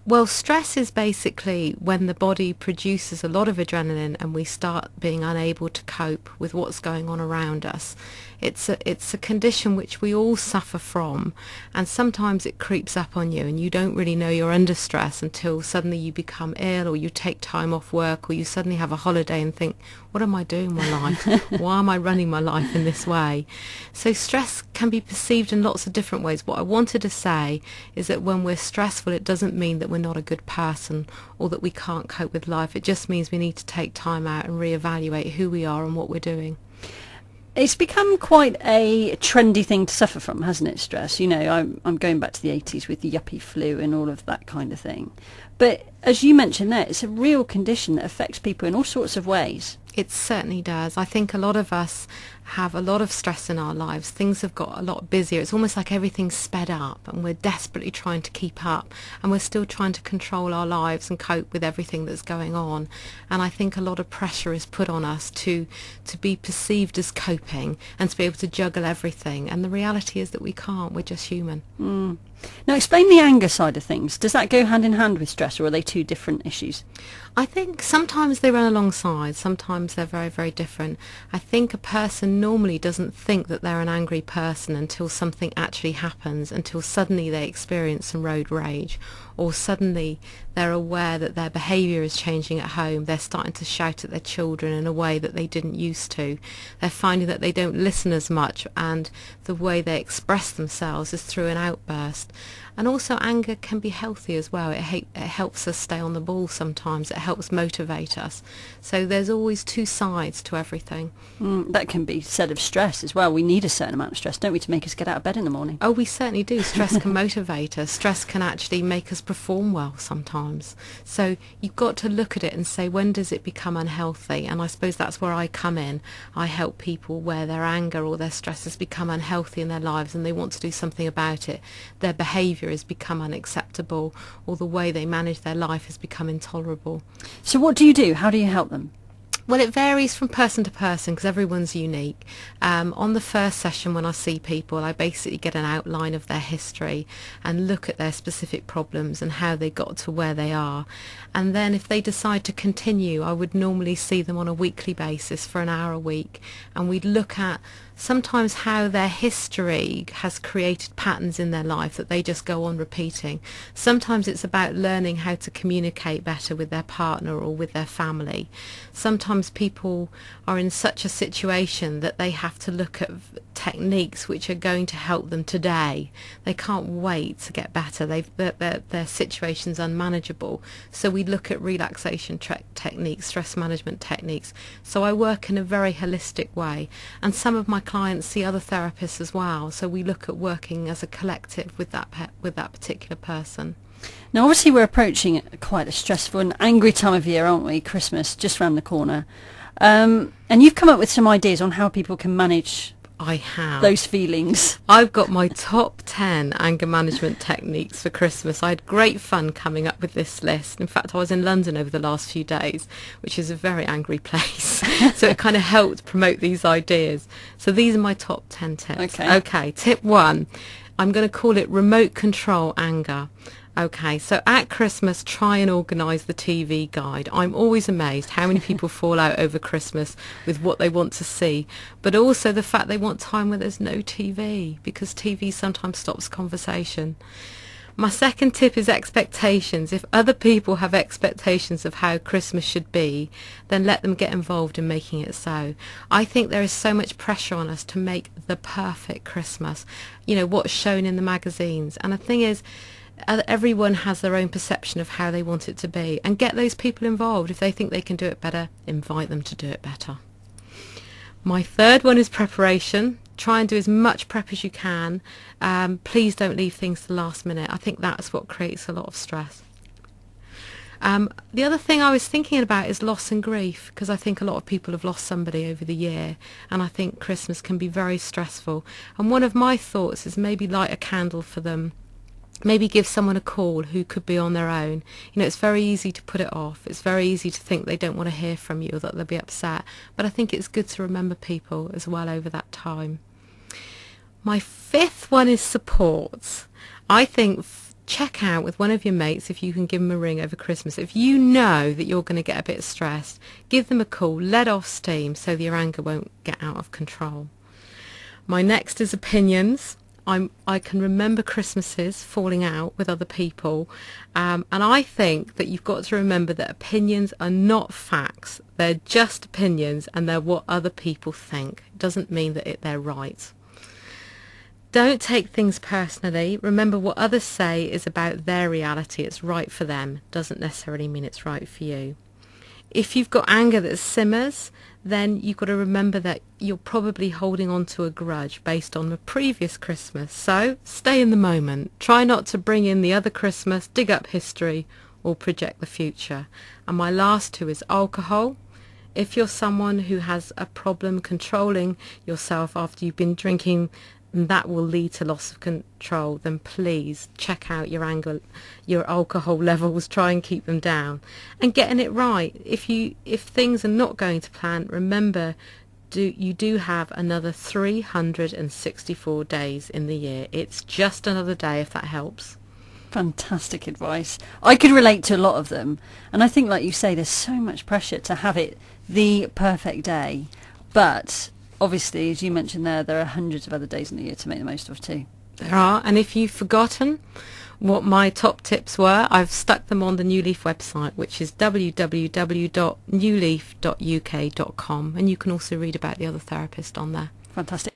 Well, stress is basically when the body produces a lot of adrenaline and we start being unable to cope with what's going on around us. It's a condition which we all suffer from, and sometimes it creeps up on you and you don't really know you're under stress until suddenly you become ill, or you take time off work, or you suddenly have a holiday and think, what am I doing with my life? Why am I running my life in this way? So stress can be perceived in lots of different ways. What I wanted to say is that when we're stressful, it doesn't mean that we're not a good person or that we can't cope with life. It just means we need to take time out and reevaluate who we are and what we're doing. It's become quite a trendy thing to suffer from, hasn't it, stress? You know, I'm going back to the 80s with the yuppie flu and all of that kind of thing. But as you mentioned there, it's a real condition that affects people in all sorts of ways. It certainly does. I think a lot of us have a lot of stress in our lives. Things have got a lot busier. It's almost like everything's sped up and we're desperately trying to keep up, and we're still trying to control our lives and cope with everything that's going on. And I think a lot of pressure is put on us to be perceived as coping and to be able to juggle everything. And the reality is that we can't. We're just human. Now, explain the anger side of things. Does that go hand in hand with stress, or are they two different issues? I think sometimes they run alongside, sometimes they're very, very different. I think a person normally doesn't think that they're an angry person until something actually happens, until suddenly they experience some road rage, or suddenly they're aware that their behaviour is changing at home. They're starting to shout at their children in a way that they didn't used to. They're finding that they don't listen as much, and the way they express themselves is through an outburst. And also anger can be healthy as well. It helps us stay on the ball sometimes. It helps motivate us. So there's always two sides to everything. That can be said of stress as well. We need a certain amount of stress, don't we, to make us get out of bed in the morning? Oh, we certainly do. Stress can motivate us. Stress can actually make us perform well sometimes. So you've got to look at it and say, when does it become unhealthy? And I suppose that's where I come in. I help people where their anger or their stress has become unhealthy in their lives and they want to do something about it. Their behaviour has become unacceptable, or the way they manage their life has become intolerable. So what do you do? How do you help them? Well, it varies from person to person because everyone's unique. On the first session when I see people, I basically get an outline of their history and look at their specific problems and how they got to where they are. And then if they decide to continue, I would normally see them on a weekly basis for an hour a week, and we'd look at sometimes how their history has created patterns in their life that they just go on repeating. Sometimes it's about learning how to communicate better with their partner or with their family. Sometimes people are in such a situation that they have to look at techniques which are going to help them today. They can't wait to get better. Their situation's unmanageable. So we look at relaxation techniques, stress management techniques. So I work in a very holistic way. And some of my clients see other therapists as well. So we look at working as a collective with that particular person. Now, obviously, we're approaching quite a stressful and angry time of year, aren't we? Christmas, just round the corner. And you've come up with some ideas on how people can manage those feelings. I've got my top 10 anger management techniques for Christmas. I had great fun coming up with this list. In fact, I was in London over the last few days, which is a very angry place. So it kind of helped promote these ideas. So these are my top 10 tips. Okay, tip 1. I'm going to call it remote control anger. Okay, so at Christmas, try and organise the TV guide. I'm always amazed how many people fall out over Christmas with what they want to see, but also the fact they want time where there's no TV, because TV sometimes stops conversation. My second tip is expectations. If other people have expectations of how Christmas should be, then let them get involved in making it so. I think there is so much pressure on us to make the perfect Christmas, you know, what's shown in the magazines. And the thing is, everyone has their own perception of how they want it to be, and get those people involved. If they think they can do it better, invite them to do it better. My third one is preparation. Try and do as much prep as you can. Please don't leave things to the last minute. I think that's what creates a lot of stress. The other thing I was thinking about is loss and grief, because I think a lot of people have lost somebody over the year, and I think Christmas can be very stressful. And one of my thoughts is maybe light a candle for them. Maybe give someone a call who could be on their own. You know, it's very easy to put it off. It's very easy to think they don't want to hear from you or that they'll be upset. But I think it's good to remember people as well over that time. My fifth one is support. I think check out with one of your mates if you can give them a ring over Christmas. If you know that you're going to get a bit stressed, give them a call, let off steam so that your anger won't get out of control. My next is opinions. I can remember Christmases falling out with other people, and I think that you've got to remember that opinions are not facts. They're just opinions, and they're what other people think. It doesn't mean that they're right. Don't take things personally. Remember, what others say is about their reality. It's right for them. Doesn't necessarily mean it's right for you. If you've got anger that simmers, then you've got to remember that you're probably holding on to a grudge based on the previous Christmas. So stay in the moment. Try not to bring in the other Christmas, dig up history, or project the future. And my last two is alcohol. If you're someone who has a problem controlling yourself after you've been drinking, and that will lead to loss of control, then please check out your anger, your alcohol levels, try and keep them down. And getting it right. If things are not going to plan, remember, you do have another 364 days in the year. It's just another day, if that helps. Fantastic advice. I could relate to a lot of them. And I think, like you say, there's so much pressure to have it the perfect day. But obviously, as you mentioned there are hundreds of other days in the year to make the most of too. There are, and if you've forgotten what my top tips were, I've stuck them on the Newleaf website, which is www.newleaf.uk.com, and you can also read about the other therapist on there. Fantastic.